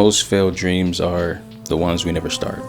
Most failed dreams are the ones we never start.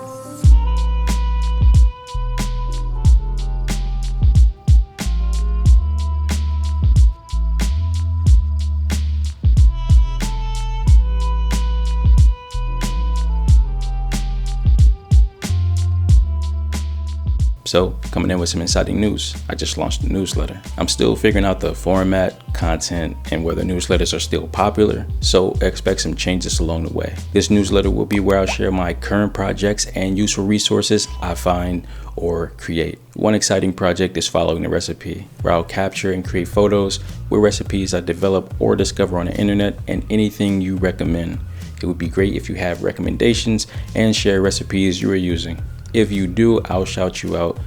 So, coming in with some exciting news, I just launched a newsletter. I'm still figuring out the format, content, and whether newsletters are still popular, so expect some changes along the way. This newsletter will be where I'll share my current projects and useful resources I find or create. One exciting project is following the recipe, where I'll capture and create photos with recipes I develop or discover on the internet and anything you recommend. It would be great if you have recommendations and share recipes you are using. If you do, I'll shout you out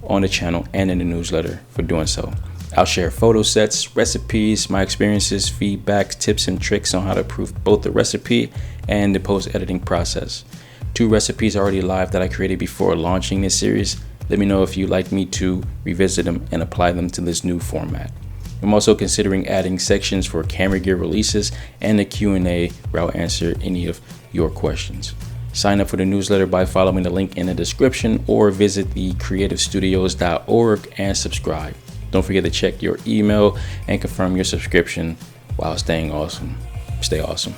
on the channel and in the newsletter for doing so. I'll share photo sets, recipes, my experiences, feedback, tips and tricks on how to improve both the recipe and the post-editing process. 2 recipes are already live that I created before launching this series. Let me know if you'd like me to revisit them and apply them to this new format. I'm also considering adding sections for camera gear releases and a Q&A where I'll answer any of your questions. Sign up for the newsletter by following the link in the description or visit thecreativestudios.org and subscribe. Don't forget to check your email and confirm your subscription while staying awesome. Stay awesome.